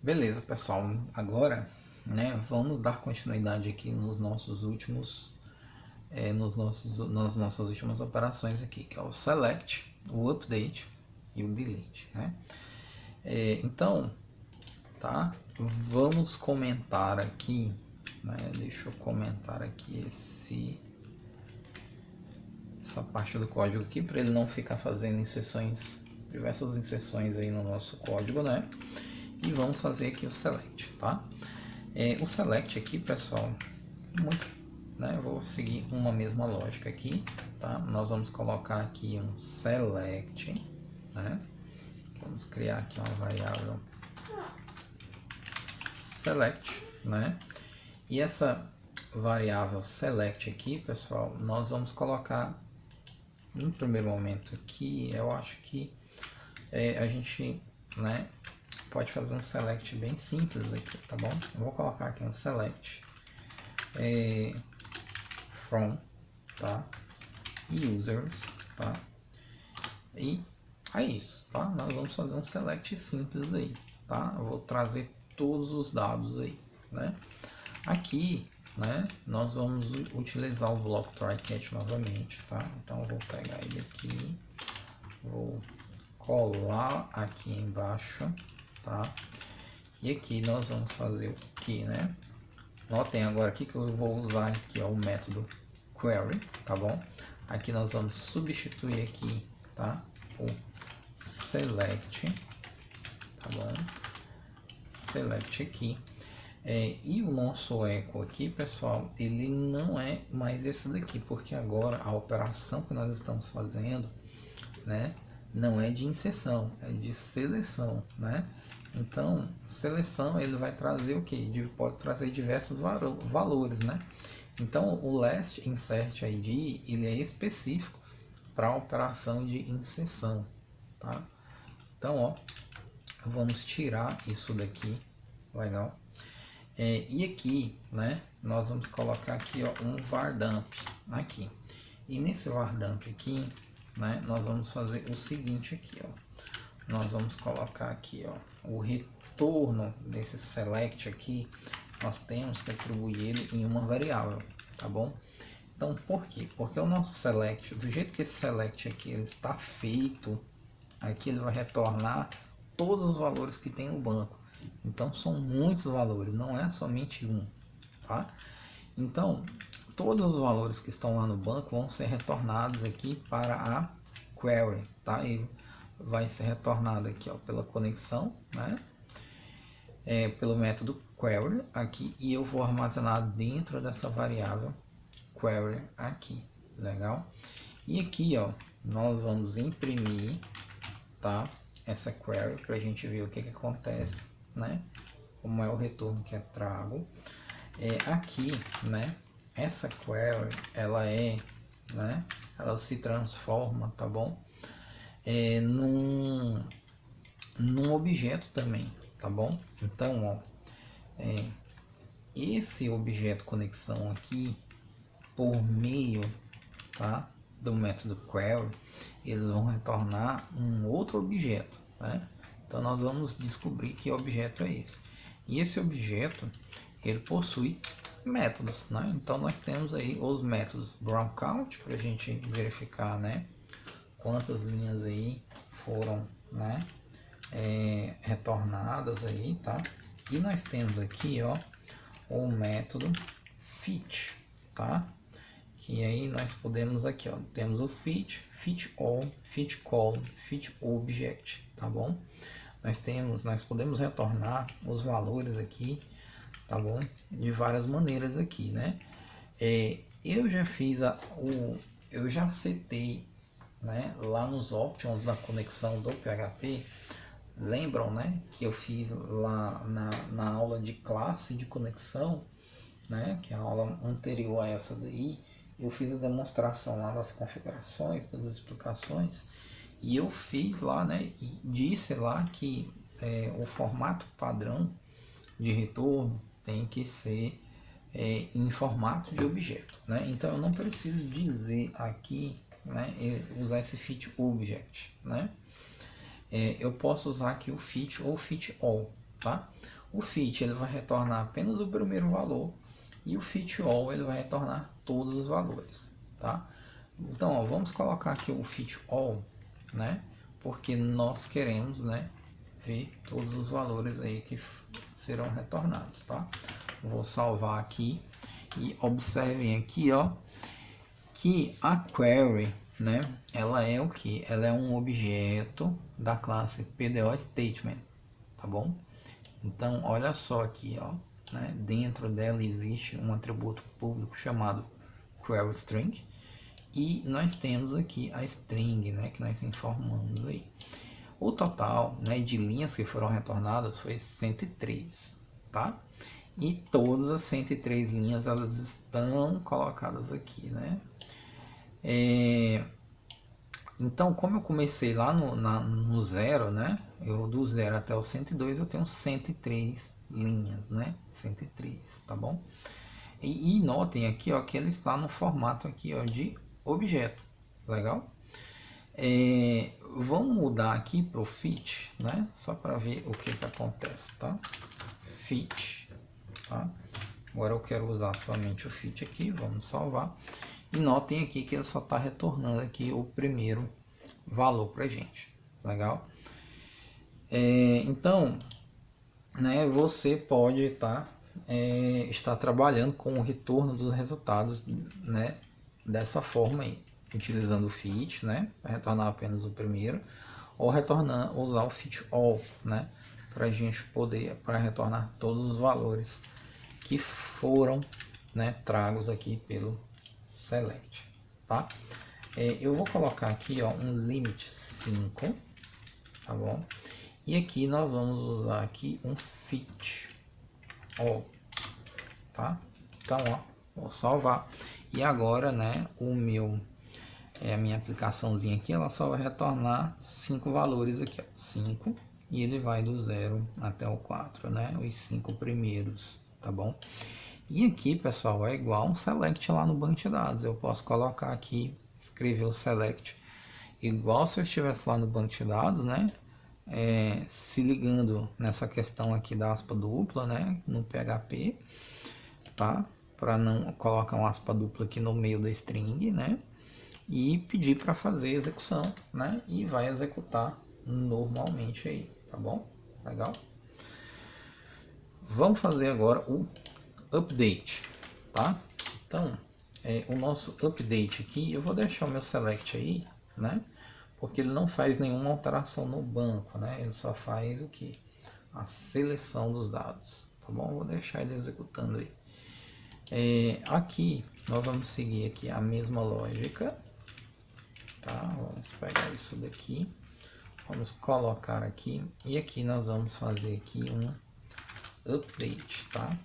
Beleza, pessoal. Agora, né, vamos dar continuidade aqui nos nossos últimos, nas nossas últimas operações aqui, que é o select, o update e o delete, né? Então, tá? Vamos comentar aqui, né? Deixa eu comentar aqui essa parte do código aqui para ele não ficar fazendo diversas inserções aí no nosso código, né? E vamos fazer aqui o select, tá? O select aqui, pessoal, né? Eu vou seguir uma mesma lógica aqui, tá? Nós vamos colocar aqui um select, né? Vamos criar aqui uma variável select, né? E essa variável select aqui, pessoal, nós vamos colocar no primeiro momento aqui. Eu acho que a gente, né, pode fazer um select bem simples aqui, tá bom? Eu vou colocar aqui um select from, tá? Users, tá? E é isso, tá? Nós vamos fazer um select simples aí, tá? Eu vou trazer todos os dados aí, né? Aqui, né, nós vamos utilizar o bloco try-catch novamente, tá? Então eu vou pegar ele aqui, vou colar aqui embaixo, tá? E aqui nós vamos fazer o que, né? Notem agora aqui que eu vou usar aqui, ó, o método query, tá bom? Aqui nós vamos substituir aqui, tá? O select, tá bom? Select aqui. E o nosso echo aqui, pessoal, ele não é mais esse daqui, porque agora a operação que nós estamos fazendo, né, não é de inserção, é de seleção, né? Então, seleção ele vai trazer o que? Pode trazer diversos valores, né? Então, o last insert id ele é específico para a operação de inserção, tá? Então, ó, vamos tirar isso daqui, legal? E aqui, né, nós vamos colocar aqui, ó, um var_dump aqui. E nesse var_dump aqui, né, nós vamos fazer o seguinte aqui, ó. Nós vamos colocar aqui, ó, o retorno desse select aqui, nós temos que atribuir ele em uma variável, tá bom? Então, por quê? Porque o nosso select, do jeito que esse select aqui ele está feito, aqui ele vai retornar todos os valores que tem no banco. Então, são muitos valores, não é somente um, tá? Então, todos os valores que estão lá no banco vão ser retornados aqui para a query, tá? E vai ser retornado aqui, ó, pela conexão, né? Pelo método query aqui, e eu vou armazenar dentro dessa variável query aqui, legal? E aqui, ó, nós vamos imprimir, tá? Essa query para a gente ver o que acontece, né? Como é o retorno que é trago. Aqui, né? Essa query, ela né? Ela se transforma, tá bom? Num objeto também, tá bom? Então, ó, esse objeto conexão aqui, por meio, tá, do método query, eles vão retornar um outro objeto, né? Então nós vamos descobrir que objeto é esse. E esse objeto, ele possui métodos, né? Então nós temos aí os métodos brown count para a gente verificar, né, quantas linhas aí foram, né, retornadas aí, tá? E nós temos aqui, ó, o método fit, tá? E aí nós podemos aqui, ó, temos o fit all, fit call, fit object, tá bom? Nós podemos retornar os valores aqui, tá bom? De várias maneiras aqui, né? Eu já fiz eu já setei, né, lá nos options da conexão do PHP. Lembram, né, que eu fiz lá na aula de classe de conexão, né, que é a aula anterior a essa daí. Eu fiz a demonstração lá das configurações, das explicações, e eu fiz lá, né, e disse lá que o formato padrão de retorno tem que ser em formato de objeto, né? Então eu não preciso dizer aqui, né, usar esse fit object, né? Eu posso usar aqui o fit ou fit all, tá? O fit ele vai retornar apenas o primeiro valor e o fit all ele vai retornar todos os valores, tá? Então, ó, vamos colocar aqui o fit all, né? Porque nós queremos, né, ver todos os valores aí que serão retornados, tá? Vou salvar aqui e observem aqui, ó, que a query, né, ela é o que? Ela é um objeto da classe PDO Statement, tá bom? Então, olha só aqui, ó, né, dentro dela existe um atributo público chamado queryString e nós temos aqui a string, né, que nós informamos aí. O total, né, de linhas que foram retornadas foi 103, tá? E todas as 103 linhas elas estão colocadas aqui, né? Então, como eu comecei lá no zero, né? Do 0 até o 102 eu tenho 103 linhas, né? 103, tá bom? E notem aqui, ó, que ele está no formato aqui, ó, de objeto, legal? Vamos mudar aqui para o fit, né? Só para ver o que acontece, tá? Fit, tá? Agora eu quero usar somente o fit aqui, vamos salvar. E notem aqui que ele só está retornando aqui o primeiro valor para gente, legal? Então, né, você pode estar trabalhando com o retorno dos resultados, né, dessa forma aí, utilizando o fit, né, para retornar apenas o primeiro, ou usar o fit all, né, para a gente poder retornar todos os valores que foram, né, tragos aqui pelo select, tá? Eu vou colocar aqui, ó, um limit 5, tá bom? E aqui nós vamos usar aqui um fit all, tá? Então, ó, vou salvar. E agora, né, a minha aplicaçãozinha aqui, ela só vai retornar 5 valores aqui, ó, 5, e ele vai do 0 até o 4, né, os 5 primeiros, tá bom? E aqui, pessoal, é igual um select lá no banco de dados. Eu posso colocar aqui, escrever o select igual se eu estivesse lá no banco de dados, né? Se ligando nessa questão aqui da aspa dupla, né? No PHP, tá? Para não colocar uma aspa dupla aqui no meio da string, né? E pedir para fazer a execução, né? E vai executar normalmente aí, tá bom? Legal? Vamos fazer agora o update, tá? Então, o nosso update aqui, eu vou deixar o meu select aí, né? Porque ele não faz nenhuma alteração no banco, né? Ele só faz o que? A seleção dos dados, tá bom? Vou deixar ele executando aí. Aqui, nós vamos seguir aqui a mesma lógica, tá? Vamos pegar isso daqui, vamos colocar aqui, e aqui nós vamos fazer aqui um update, tá?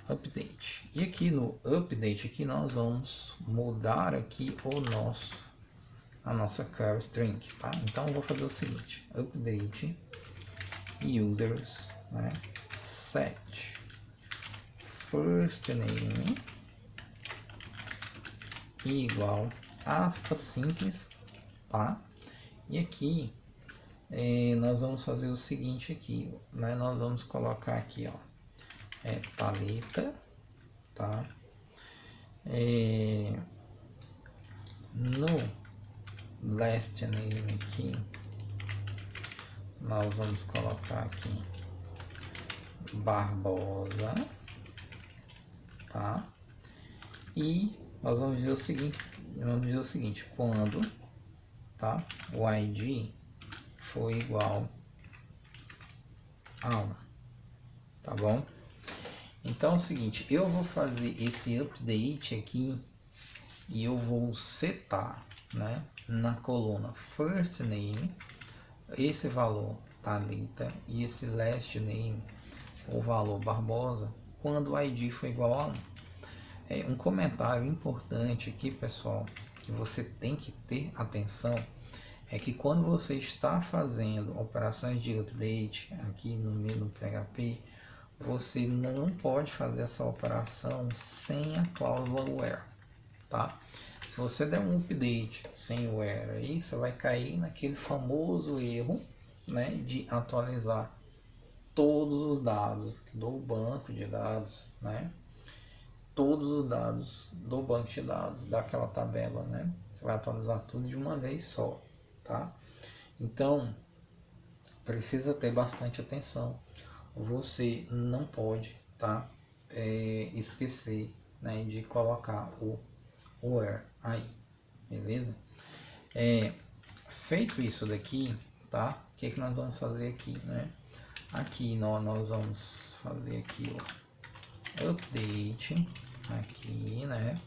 Update. E aqui no update aqui nós vamos mudar aqui a nossa query string, tá? Então eu vou fazer o seguinte: update users, né, set first name igual aspas simples, tá? E aqui nós vamos fazer o seguinte aqui, né? Nós vamos colocar aqui, ó, Thalita, tá? No last name aqui nós vamos colocar aqui Barbosa, tá? E nós vamos dizer o seguinte, quando, tá, o ID for igual a 1, tá bom? Então é o seguinte, eu vou fazer esse update aqui e eu vou setar, né, na coluna first name esse valor Thalita e esse last name, o valor Barbosa, quando o ID for igual a 1. Um comentário importante aqui, pessoal, que você tem que ter atenção, é que quando você está fazendo operações de update aqui no PHP, você não pode fazer essa operação sem a cláusula where, tá? Se você der um update sem where aí, você vai cair naquele famoso erro né, de atualizar todos os dados do banco de dados, né? Todos os dados do banco de dados daquela tabela, né? Você vai atualizar tudo de uma vez só, tá? Então, precisa ter bastante atenção. Você não pode, tá? Esquecer, né, de colocar o where aí, beleza? Feito isso daqui, tá? O que nós vamos fazer aqui, né? Aqui nós vamos fazer aqui o update aqui, né?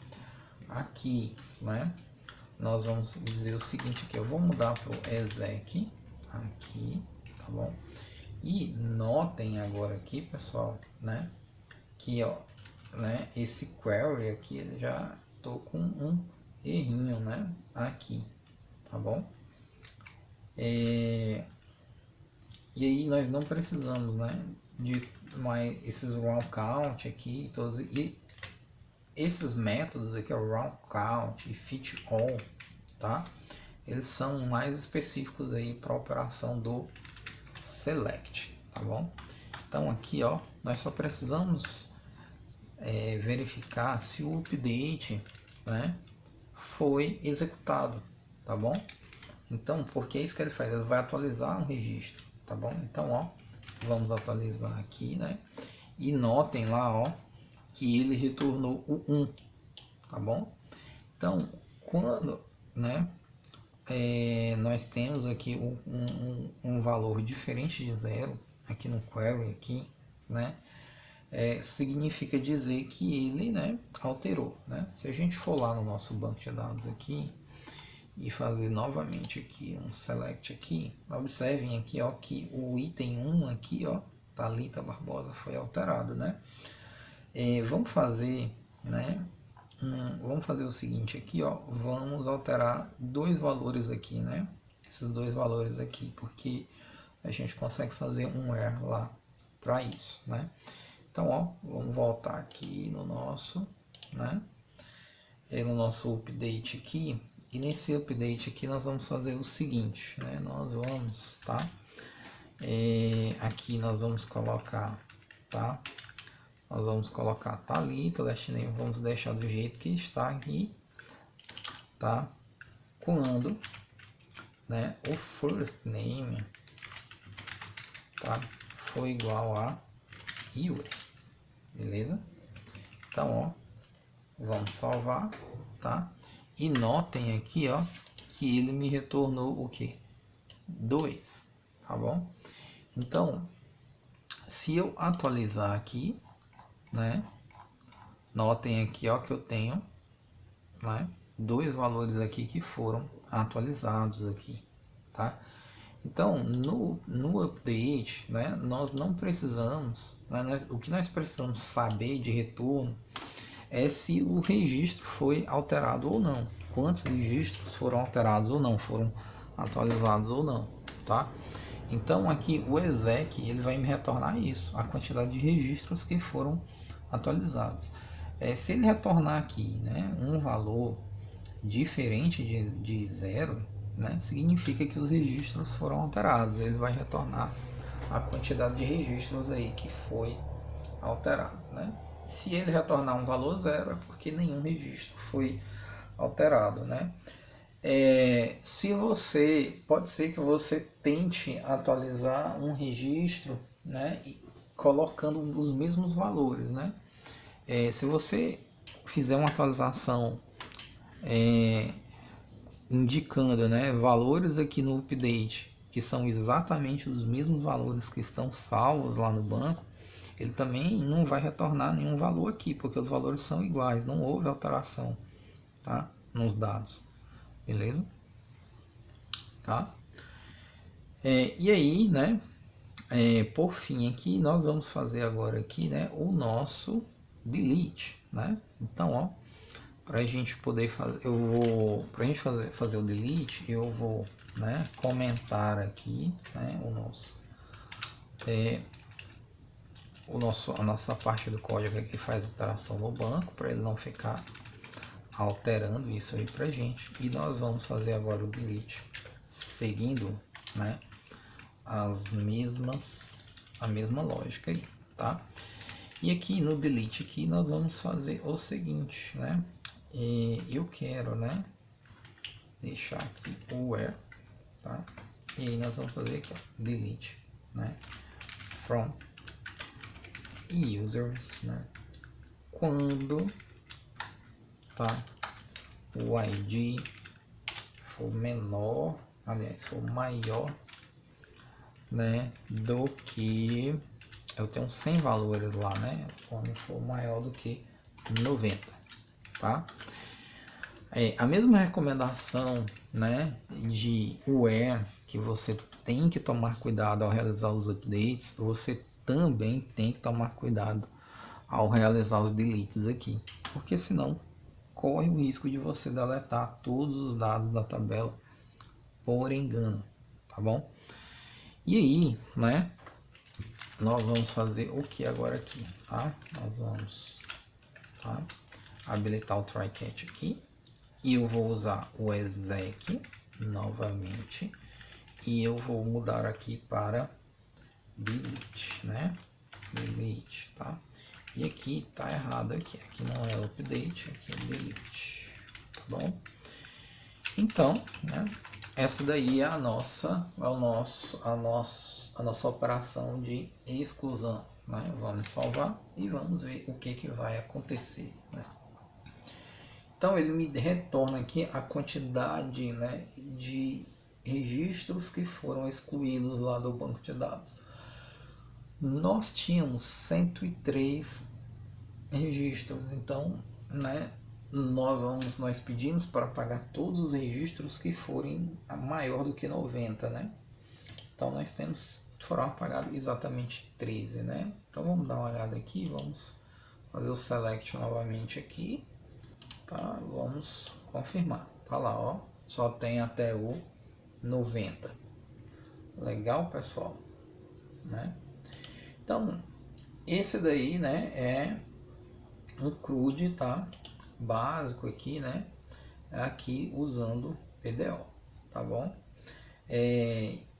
Aqui, né? Nós vamos dizer o seguinte aqui, eu vou mudar para o exec aqui, tá bom? E notem agora aqui, pessoal, né? Que ó, né? Esse query aqui, ele já tô com um errinho, né? Aqui, tá bom? E aí nós não precisamos, né, de mais esses round count aqui, todos, e esses métodos aqui, o round count e fit all, tá? Eles são mais específicos aí para a operação do select, tá bom? Então aqui, ó, nós só precisamos verificar se o update, né, foi executado, tá bom? Então, porque é isso que ele faz, ele vai atualizar um registro, tá bom? Então, ó, vamos atualizar aqui, né? E notem lá, ó, que ele retornou o 1, tá bom? Então, quando, né, nós temos aqui um valor diferente de 0 aqui no query aqui, né? Significa dizer que ele, né, alterou, né? Se a gente for lá no nosso banco de dados aqui e fazer novamente aqui um select aqui, observem aqui, ó, que o item 1 aqui, ó, Thalita Barbosa, foi alterado, né? Vamos fazer, né? Vamos fazer o seguinte aqui, ó, vamos alterar dois valores aqui, né? Esses dois valores aqui, porque a gente consegue fazer um where lá para isso, né? Então, ó, vamos voltar aqui no nosso, né? No nosso update aqui. E nesse update aqui nós vamos fazer o seguinte, né? Nós vamos, tá? Aqui nós vamos colocar, tá? Nós vamos colocar Thalita, last name, vamos deixar do jeito que está aqui, tá? Quando, né, o first name, tá? For igual a Yuri, beleza? Então, ó, vamos salvar, tá? E notem aqui, ó, que ele me retornou o que? 2, tá bom? Então, se eu atualizar aqui, né? Notem aqui, ó, que eu tenho, né, dois valores aqui que foram atualizados aqui, tá? Então, no update, né, nós não precisamos, né, o que nós precisamos saber de retorno é se o registro foi alterado ou não, quantos registros foram alterados ou não, foram atualizados ou não, tá? Então aqui o exec ele vai me retornar isso, a quantidade de registros que foram atualizados. Se ele retornar aqui, né, um valor diferente de 0, né, significa que os registros foram alterados. Ele vai retornar a quantidade de registros aí que foi alterado, né? Se ele retornar um valor 0 é porque nenhum registro foi alterado, né? Se você, pode ser que você tente atualizar um registro, né, colocando os mesmos valores, né? Se você fizer uma atualização indicando, né, valores aqui no update que são exatamente os mesmos valores que estão salvos lá no banco, ele também não vai retornar nenhum valor aqui, porque os valores são iguais, não houve alteração, tá, nos dados, beleza? Tá? E aí, né, por fim aqui, nós vamos fazer agora aqui, né, o nosso delete, né? Então, ó, para a gente poder fazer, para a gente fazer o delete, eu vou, né, comentar aqui, né, a nossa parte do código que faz alteração no banco, para ele não ficar alterando isso aí pra gente. E nós vamos fazer agora o delete seguindo, né, a mesma lógica aí, tá? E aqui no delete aqui nós vamos fazer o seguinte, né? Eu quero, né, deixar aqui o where, tá? E aí nós vamos fazer aqui, ó, delete, né, from users, né, quando, tá, o ID for menor, aliás, for maior, né, do que, eu tenho 100 valores lá, né, quando for maior do que 90, tá? A mesma recomendação, né, de where, que você tem que tomar cuidado ao realizar os updates, você também tem que tomar cuidado ao realizar os deletes aqui, porque senão corre o risco de você deletar todos os dados da tabela por engano, tá bom? E aí, né, nós vamos fazer o que agora aqui, tá? Nós vamos, tá, habilitar o try catch aqui, e eu vou usar o exec novamente, e eu vou mudar aqui para delete, né? Delete, tá? E aqui tá errado aqui não é update, aqui é delete, tá bom? Então, né, essa daí é a nossa operação de exclusão, né? Vamos salvar e vamos ver o que vai acontecer, né? Então ele me retorna aqui a quantidade, né, de registros que foram excluídos lá do banco de dados. Nós tínhamos 103 registros, então, né, nós pedimos para pagar todos os registros que forem maior do que 90, né? Então nós foram apagados exatamente 13, né? Então vamos dar uma olhada aqui, vamos fazer o select novamente aqui, tá? Vamos confirmar, tá lá, ó, só tem até o 90. Legal, pessoal, né? Então esse daí, né, é um CRUD, tá, básico aqui, né, aqui usando PDO, tá bom?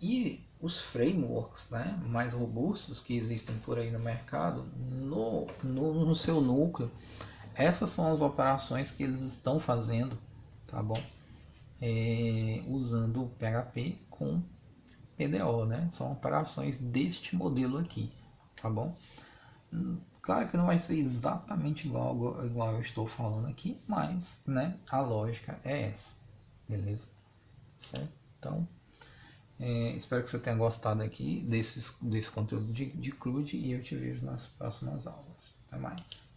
E os frameworks, né, mais robustos que existem por aí no mercado, no seu núcleo, essas são as operações que eles estão fazendo, tá bom? Usando o PHP com PDO, né? São operações deste modelo aqui, tá bom? Claro que não vai ser exatamente igual eu estou falando aqui, mas, né, a lógica é essa, beleza? Certo? Então, espero que você tenha gostado aqui desse conteúdo de CRUD e eu te vejo nas próximas aulas. Até mais!